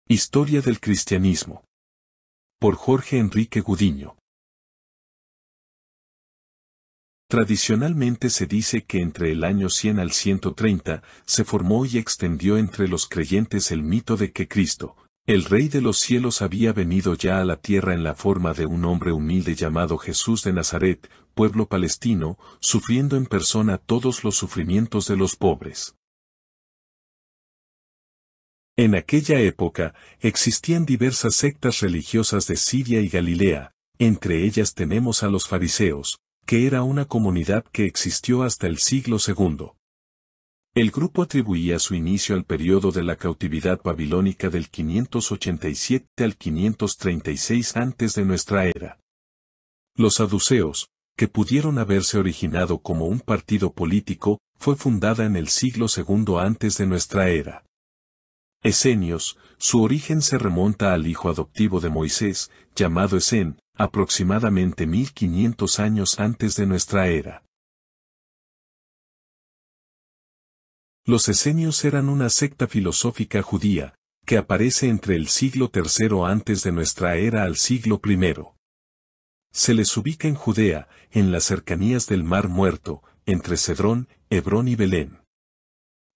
Historia del cristianismo. Por Jorge Enrique Gudiño. Tradicionalmente se dice que entre el año 100 al 130, se formó y extendió entre los creyentes el mito de que Cristo, el Rey de los cielos, había venido ya a la tierra en la forma de un hombre humilde llamado Jesús de Nazaret, pueblo palestino, sufriendo en persona todos los sufrimientos de los pobres. En aquella época, existían diversas sectas religiosas de Siria y Galilea, entre ellas tenemos a los fariseos, que era una comunidad que existió hasta el siglo II. El grupo atribuía su inicio al periodo de la cautividad babilónica del 587 al 536 antes de nuestra era. Los saduceos, que pudieron haberse originado como un partido político, fue fundada en el siglo II antes de nuestra era. Esenios, su origen se remonta al hijo adoptivo de Moisés, llamado Esen, aproximadamente 1500 años antes de nuestra era. Los esenios eran una secta filosófica judía, que aparece entre el siglo III antes de nuestra era al siglo I. Se les ubica en Judea, en las cercanías del Mar Muerto, entre Cedrón, Hebrón y Belén.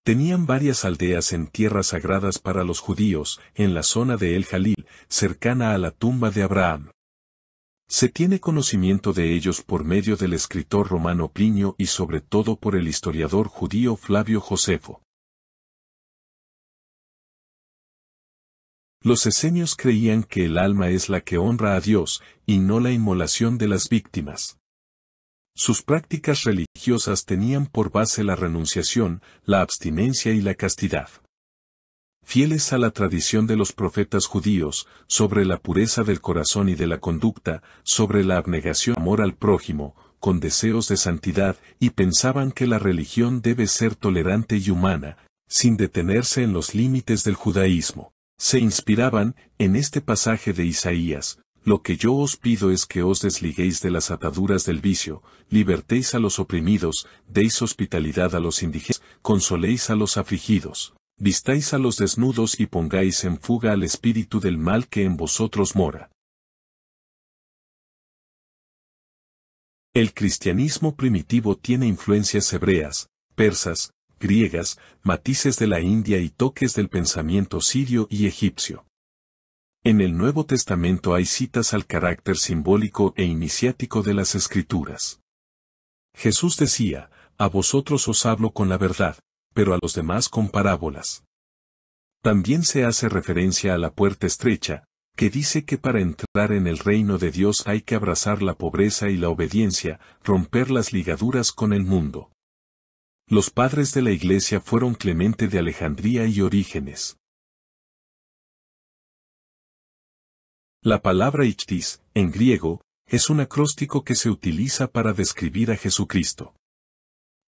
Tenían varias aldeas en tierras sagradas para los judíos, en la zona de El Jalil, cercana a la tumba de Abraham. Se tiene conocimiento de ellos por medio del escritor romano Plinio y sobre todo por el historiador judío Flavio Josefo. Los esenios creían que el alma es la que honra a Dios, y no la inmolación de las víctimas. Sus prácticas religiosas tenían por base la renunciación, la abstinencia y la castidad. Fieles a la tradición de los profetas judíos, sobre la pureza del corazón y de la conducta, sobre la abnegación y amor al prójimo, con deseos de santidad, y pensaban que la religión debe ser tolerante y humana, sin detenerse en los límites del judaísmo. Se inspiraban, en este pasaje de Isaías: lo que yo os pido es que os desliguéis de las ataduras del vicio, libertéis a los oprimidos, deis hospitalidad a los indigentes, consoléis a los afligidos, vistáis a los desnudos y pongáis en fuga al espíritu del mal que en vosotros mora. El cristianismo primitivo tiene influencias hebreas, persas, griegas, matices de la India y toques del pensamiento sirio y egipcio. En el Nuevo Testamento hay citas al carácter simbólico e iniciático de las Escrituras. Jesús decía: a vosotros os hablo con la verdad, pero a los demás con parábolas. También se hace referencia a la puerta estrecha, que dice que para entrar en el reino de Dios hay que abrazar la pobreza y la obediencia, romper las ligaduras con el mundo. Los padres de la Iglesia fueron Clemente de Alejandría y Orígenes. La palabra ichthys, en griego, es un acróstico que se utiliza para describir a Jesucristo.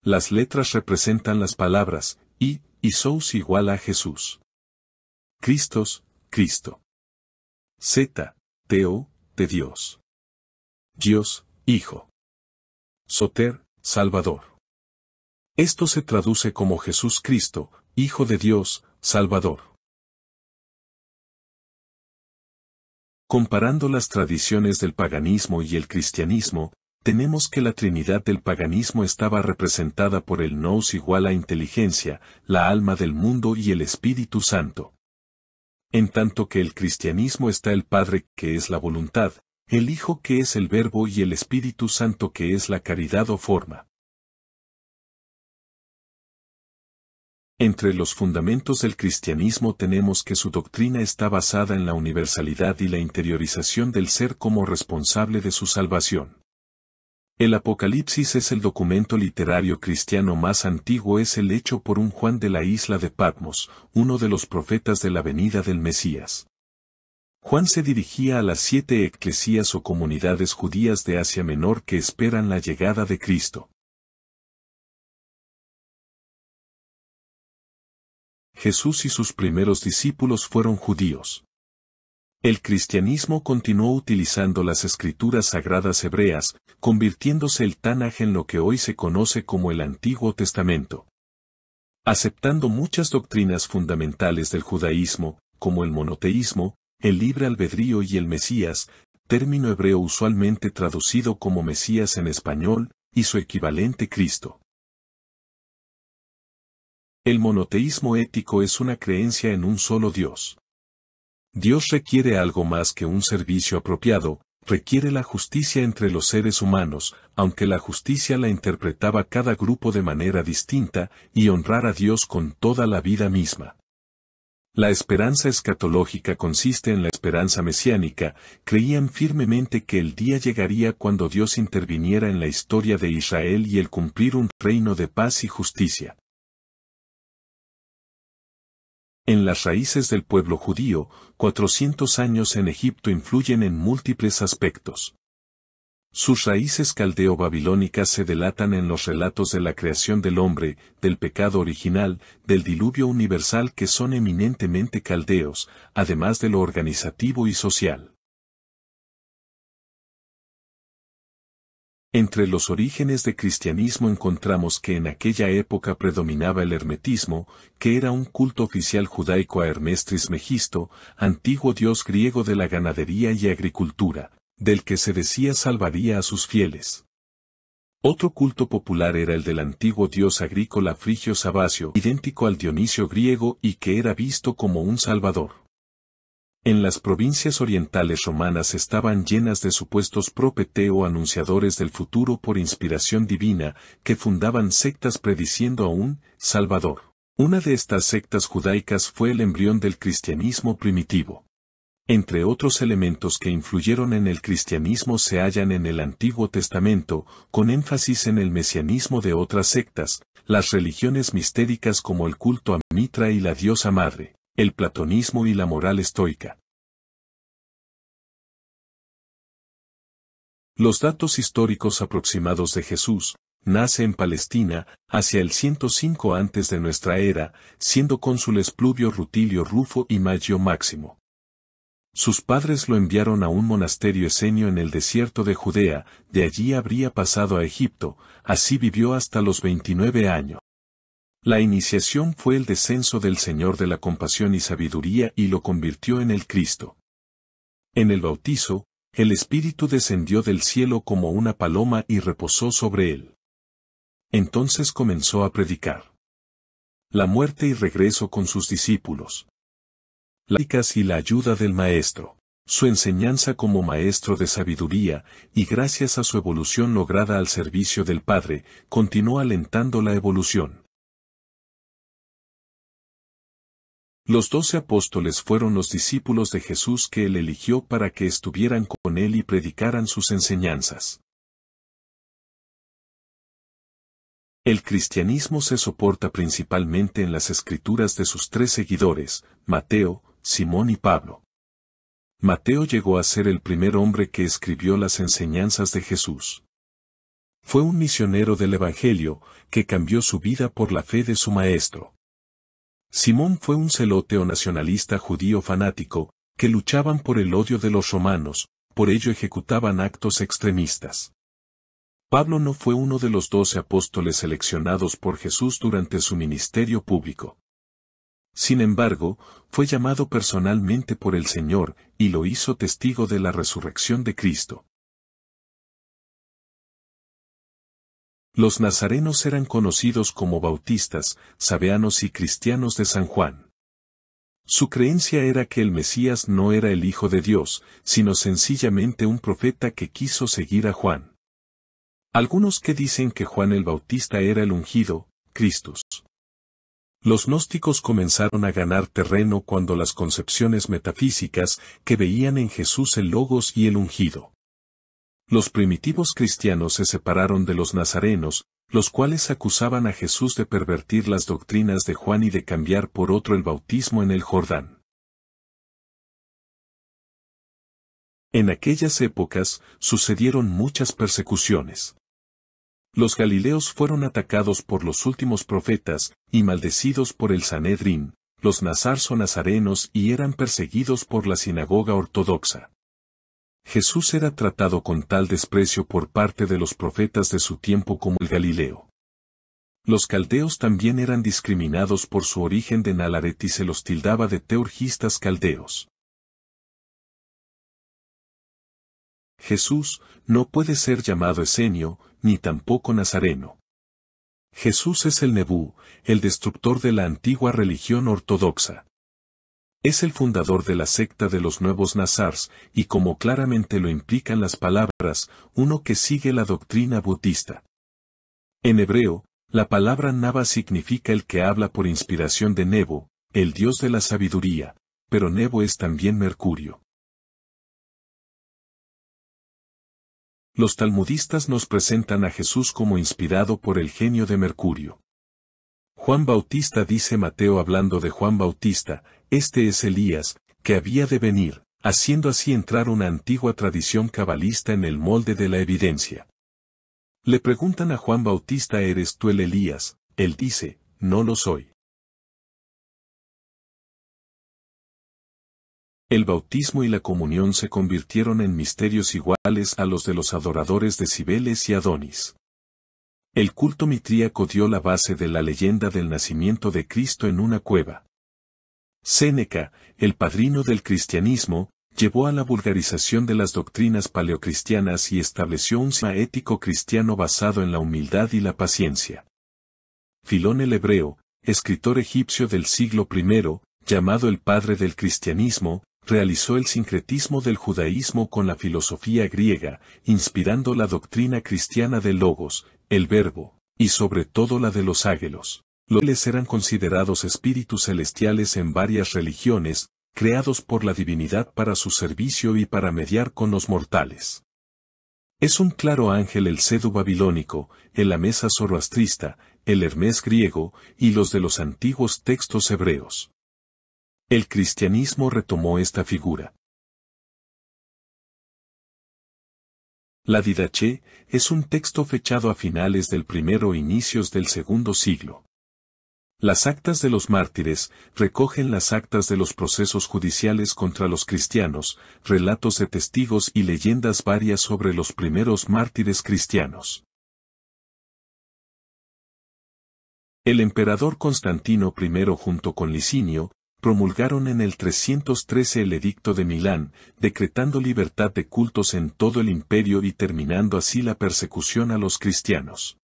Las letras representan las palabras I y Sous igual a Jesús. Christos, Cristo. Z, Teo, de Dios. Dios, Hijo. Soter, Salvador. Esto se traduce como Jesús Cristo, Hijo de Dios, Salvador. Comparando las tradiciones del paganismo y el cristianismo, tenemos que la Trinidad del paganismo estaba representada por el nous igual a inteligencia, la alma del mundo y el Espíritu Santo. En tanto que el cristianismo está el Padre, que es la voluntad, el Hijo, que es el Verbo, y el Espíritu Santo, que es la caridad o forma. Entre los fundamentos del cristianismo tenemos que su doctrina está basada en la universalidad y la interiorización del ser como responsable de su salvación. El Apocalipsis es el documento literario cristiano más antiguo, es el hecho por un Juan de la isla de Patmos, uno de los profetas de la venida del Mesías. Juan se dirigía a las 7 eclesías o comunidades judías de Asia Menor que esperan la llegada de Cristo. Jesús y sus primeros discípulos fueron judíos. El cristianismo continuó utilizando las escrituras sagradas hebreas, convirtiéndose el Tanaj en lo que hoy se conoce como el Antiguo Testamento. Aceptando muchas doctrinas fundamentales del judaísmo, como el monoteísmo, el libre albedrío y el Mesías, término hebreo usualmente traducido como Mesías en español, y su equivalente Cristo. El monoteísmo ético es una creencia en un solo Dios. Dios requiere algo más que un servicio apropiado, requiere la justicia entre los seres humanos, aunque la justicia la interpretaba cada grupo de manera distinta, y honrar a Dios con toda la vida misma. La esperanza escatológica consiste en la esperanza mesiánica, creían firmemente que el día llegaría cuando Dios interviniera en la historia de Israel y el cumplir un reino de paz y justicia. En las raíces del pueblo judío, 400 años en Egipto influyen en múltiples aspectos. Sus raíces caldeo-babilónicas se delatan en los relatos de la creación del hombre, del pecado original, del diluvio universal que son eminentemente caldeos, además de lo organizativo y social. Entre los orígenes del cristianismo encontramos que en aquella época predominaba el hermetismo, que era un culto oficial judaico a Hermes Trismegisto, antiguo dios griego de la ganadería y agricultura, del que se decía salvaría a sus fieles. Otro culto popular era el del antiguo dios agrícola Frigio Sabacio, idéntico al Dionisio griego y que era visto como un salvador. En las provincias orientales romanas estaban llenas de supuestos profetas o anunciadores del futuro por inspiración divina, que fundaban sectas prediciendo a un Salvador. Una de estas sectas judaicas fue el embrión del cristianismo primitivo. Entre otros elementos que influyeron en el cristianismo se hallan en el Antiguo Testamento, con énfasis en el mesianismo de otras sectas, las religiones mistéricas como el culto a Mitra y la diosa madre, el platonismo y la moral estoica. Los datos históricos aproximados de Jesús: nace en Palestina, hacia el 105 antes de nuestra era, siendo cónsules Pluvio Rutilio Rufo y Maggio Máximo. Sus padres lo enviaron a un monasterio esenio en el desierto de Judea, de allí habría pasado a Egipto, así vivió hasta los 29 años. La iniciación fue el descenso del Señor de la compasión y sabiduría y lo convirtió en el Cristo. En el bautizo, el Espíritu descendió del cielo como una paloma y reposó sobre él. Entonces comenzó a predicar la muerte y regreso con sus discípulos. Y la ayuda del Maestro. Su enseñanza como maestro de sabiduría, y gracias a su evolución lograda al servicio del Padre, continuó alentando la evolución. Los 12 apóstoles fueron los discípulos de Jesús que él eligió para que estuvieran con él y predicaran sus enseñanzas. El cristianismo se soporta principalmente en las escrituras de sus 3 seguidores, Mateo, Simón y Pablo. Mateo llegó a ser el primer hombre que escribió las enseñanzas de Jesús. Fue un misionero del Evangelio, que cambió su vida por la fe de su maestro. Simón fue un celote o nacionalista judío fanático, que luchaban por el odio de los romanos, por ello ejecutaban actos extremistas. Pablo no fue uno de los 12 apóstoles seleccionados por Jesús durante su ministerio público. Sin embargo, fue llamado personalmente por el Señor, y lo hizo testigo de la resurrección de Cristo. Los nazarenos eran conocidos como bautistas, sabeanos y cristianos de San Juan. Su creencia era que el Mesías no era el Hijo de Dios, sino sencillamente un profeta que quiso seguir a Juan. Algunos que dicen que Juan el Bautista era el ungido, Cristus. Los gnósticos comenzaron a ganar terreno cuando las concepciones metafísicas que veían en Jesús el Logos y el ungido. Los primitivos cristianos se separaron de los nazarenos, los cuales acusaban a Jesús de pervertir las doctrinas de Juan y de cambiar por otro el bautismo en el Jordán. En aquellas épocas sucedieron muchas persecuciones. Los galileos fueron atacados por los últimos profetas, y maldecidos por el Sanedrín, los nazarzo-nazarenos y eran perseguidos por la sinagoga ortodoxa. Jesús era tratado con tal desprecio por parte de los profetas de su tiempo como el Galileo. Los caldeos también eran discriminados por su origen de Nazaret y se los tildaba de teurgistas caldeos. Jesús no puede ser llamado esenio, ni tampoco nazareno. Jesús es el Nebú, el destructor de la antigua religión ortodoxa. Es el fundador de la secta de los nuevos Nazars, y como claramente lo implican las palabras, uno que sigue la doctrina budista. En hebreo, la palabra Naba significa el que habla por inspiración de Nebo, el dios de la sabiduría, pero Nebo es también Mercurio. Los talmudistas nos presentan a Jesús como inspirado por el genio de Mercurio. Juan Bautista dice Mateo hablando de Juan Bautista, este es Elías, que había de venir, haciendo así entrar una antigua tradición cabalista en el molde de la evidencia. Le preguntan a Juan Bautista ¿eres tú el Elías? Él dice, no lo soy. El bautismo y la comunión se convirtieron en misterios iguales a los de los adoradores de Cibeles y Adonis. El culto mitríaco dio la base de la leyenda del nacimiento de Cristo en una cueva. Séneca, el padrino del cristianismo, llevó a la vulgarización de las doctrinas paleocristianas y estableció un sistema ético cristiano basado en la humildad y la paciencia. Filón el hebreo, escritor egipcio del siglo I, llamado el padre del cristianismo, realizó el sincretismo del judaísmo con la filosofía griega, inspirando la doctrina cristiana del logos, el verbo, y sobre todo la de los ágelos. Los ángeles eran considerados espíritus celestiales en varias religiones, creados por la divinidad para su servicio y para mediar con los mortales. Es un claro ángel el Sedu babilónico, el Amesa zoroastrista, el Hermes griego, y los de los antiguos textos hebreos. El cristianismo retomó esta figura. La Didaché es un texto fechado a finales del primero o inicios del segundo siglo. Las actas de los mártires recogen las actas de los procesos judiciales contra los cristianos, relatos de testigos y leyendas varias sobre los primeros mártires cristianos. El emperador Constantino I junto con Licinio, promulgaron en el 313 el Edicto de Milán, decretando libertad de cultos en todo el imperio y terminando así la persecución a los cristianos.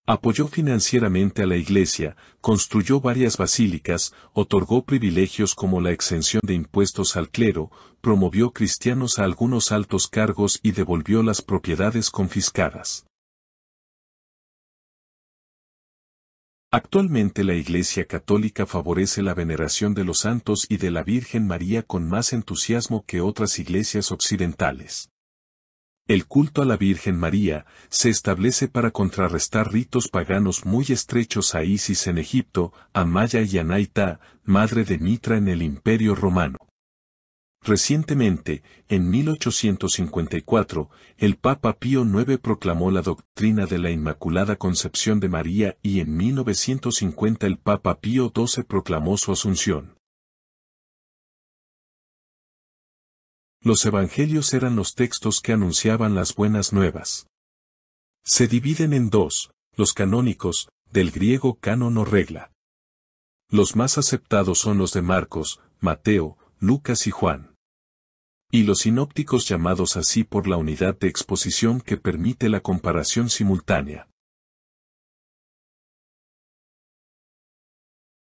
Apoyó financieramente a la Iglesia, construyó varias basílicas, otorgó privilegios como la exención de impuestos al clero, promovió cristianos a algunos altos cargos y devolvió las propiedades confiscadas. Actualmente la Iglesia Católica favorece la veneración de los santos y de la Virgen María con más entusiasmo que otras iglesias occidentales. El culto a la Virgen María se establece para contrarrestar ritos paganos muy estrechos a Isis en Egipto, a Maya y a Naita, madre de Mitra en el Imperio Romano. Recientemente, en 1854, el Papa Pío IX proclamó la doctrina de la Inmaculada Concepción de María y en 1950 el Papa Pío XII proclamó su asunción. Los evangelios eran los textos que anunciaban las buenas nuevas. Se dividen en dos, los canónicos, del griego canon o regla. Los más aceptados son los de Marcos, Mateo, Lucas y Juan. Y los sinópticos llamados así por la unidad de exposición que permite la comparación simultánea.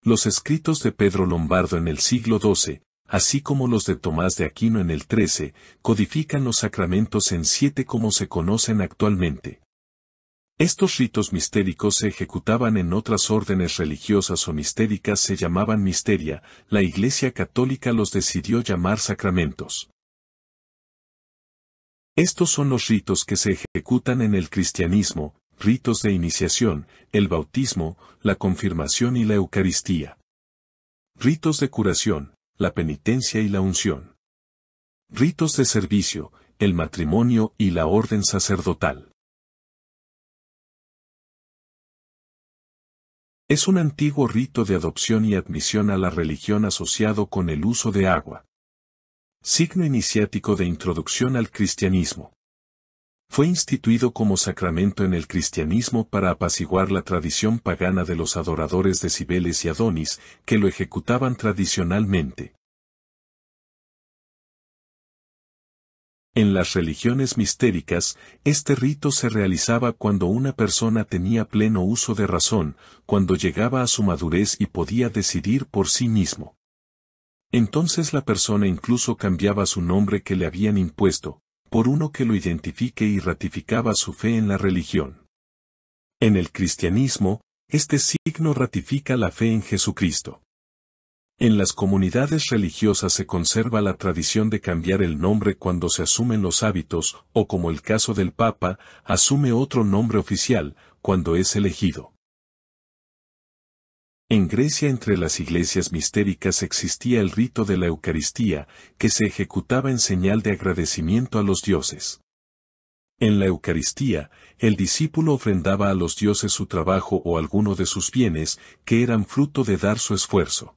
Los escritos de Pedro Lombardo en el siglo XII, así como los de Tomás de Aquino en el XIII, codifican los sacramentos en 7 como se conocen actualmente. Estos ritos mistéricos se ejecutaban en otras órdenes religiosas o mistéricas se llamaban misteria, la Iglesia Católica los decidió llamar sacramentos. Estos son los ritos que se ejecutan en el cristianismo, ritos de iniciación, el bautismo, la confirmación y la Eucaristía. Ritos de curación, la penitencia y la unción. Ritos de servicio, el matrimonio y la orden sacerdotal. Es un antiguo rito de adopción y admisión a la religión asociado con el uso de agua. Signo iniciático de introducción al cristianismo. Fue instituido como sacramento en el cristianismo para apaciguar la tradición pagana de los adoradores de Cibeles y Adonis, que lo ejecutaban tradicionalmente. En las religiones mistéricas, este rito se realizaba cuando una persona tenía pleno uso de razón, cuando llegaba a su madurez y podía decidir por sí mismo. Entonces la persona incluso cambiaba su nombre que le habían impuesto, por uno que lo identifique y ratificaba su fe en la religión. En el cristianismo, este signo ratifica la fe en Jesucristo. En las comunidades religiosas se conserva la tradición de cambiar el nombre cuando se asumen los hábitos, o como el caso del Papa, asume otro nombre oficial, cuando es elegido. En Grecia entre las iglesias mistéricas existía el rito de la Eucaristía, que se ejecutaba en señal de agradecimiento a los dioses. En la Eucaristía, el discípulo ofrendaba a los dioses su trabajo o alguno de sus bienes, que eran fruto de dar su esfuerzo.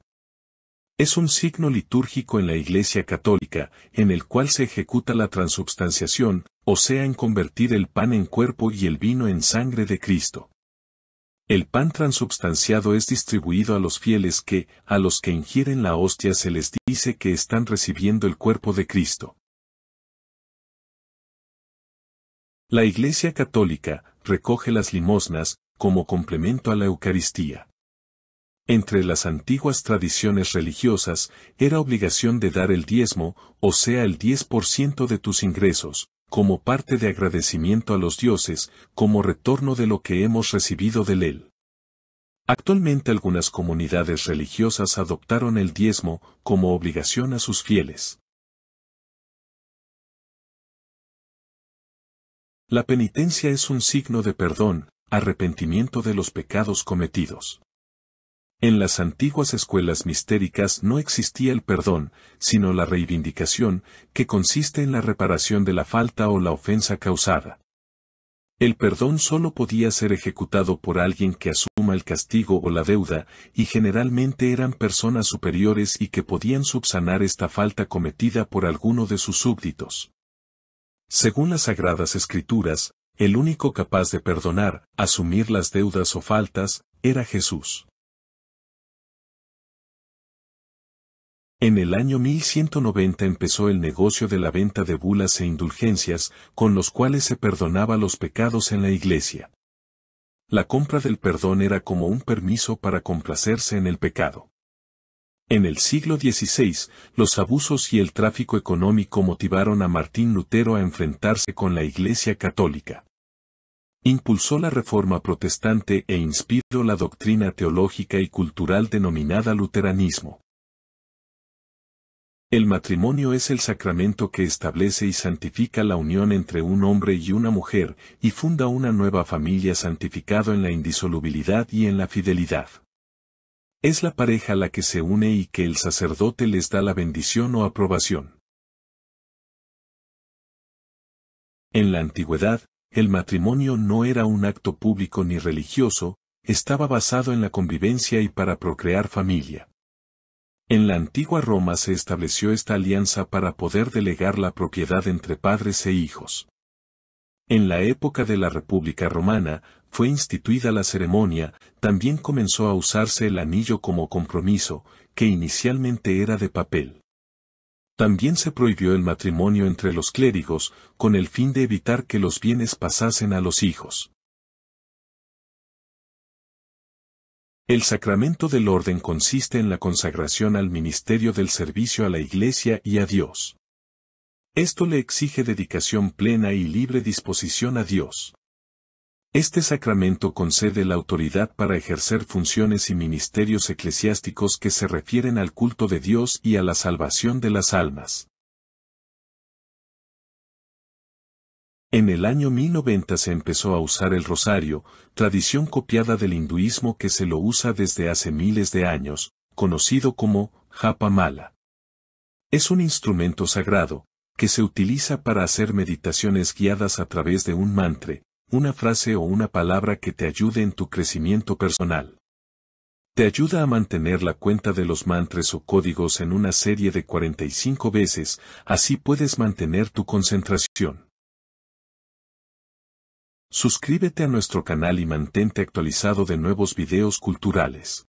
Es un signo litúrgico en la Iglesia católica, en el cual se ejecuta la transubstanciación, o sea en convertir el pan en cuerpo y el vino en sangre de Cristo. El pan transubstanciado es distribuido a los fieles que, a los que ingieren la hostia se les dice que están recibiendo el cuerpo de Cristo. La Iglesia católica recoge las limosnas, como complemento a la Eucaristía. Entre las antiguas tradiciones religiosas, era obligación de dar el diezmo, o sea el 10% de tus ingresos, como parte de agradecimiento a los dioses, como retorno de lo que hemos recibido de él. Actualmente algunas comunidades religiosas adoptaron el diezmo como obligación a sus fieles. La penitencia es un signo de perdón, arrepentimiento de los pecados cometidos. En las antiguas escuelas mistéricas no existía el perdón, sino la reivindicación, que consiste en la reparación de la falta o la ofensa causada. El perdón solo podía ser ejecutado por alguien que asuma el castigo o la deuda, y generalmente eran personas superiores y que podían subsanar esta falta cometida por alguno de sus súbditos. Según las Sagradas Escrituras, el único capaz de perdonar, asumir las deudas o faltas, era Jesús. En el año 1190 empezó el negocio de la venta de bulas e indulgencias, con los cuales se perdonaba los pecados en la Iglesia. La compra del perdón era como un permiso para complacerse en el pecado. En el siglo XVI, los abusos y el tráfico económico motivaron a Martín Lutero a enfrentarse con la Iglesia católica. Impulsó la Reforma protestante e inspiró la doctrina teológica y cultural denominada luteranismo. El matrimonio es el sacramento que establece y santifica la unión entre un hombre y una mujer, y funda una nueva familia santificado en la indisolubilidad y en la fidelidad. Es la pareja la que se une y que el sacerdote les da la bendición o aprobación. En la antigüedad, el matrimonio no era un acto público ni religioso, estaba basado en la convivencia y para procrear familia. En la antigua Roma se estableció esta alianza para poder delegar la propiedad entre padres e hijos. En la época de la República Romana, fue instituida la ceremonia, también comenzó a usarse el anillo como compromiso, que inicialmente era de papel. También se prohibió el matrimonio entre los clérigos, con el fin de evitar que los bienes pasasen a los hijos. El sacramento del orden consiste en la consagración al ministerio del servicio a la Iglesia y a Dios. Esto le exige dedicación plena y libre disposición a Dios. Este sacramento concede la autoridad para ejercer funciones y ministerios eclesiásticos que se refieren al culto de Dios y a la salvación de las almas. En el año 1090 se empezó a usar el rosario, tradición copiada del hinduismo que se lo usa desde hace miles de años, conocido como japa mala. Es un instrumento sagrado, que se utiliza para hacer meditaciones guiadas a través de un mantra, una frase o una palabra que te ayude en tu crecimiento personal. Te ayuda a mantener la cuenta de los mantras o códigos en una serie de 45 veces, así puedes mantener tu concentración. Suscríbete a nuestro canal y mantente actualizado de nuevos videos culturales.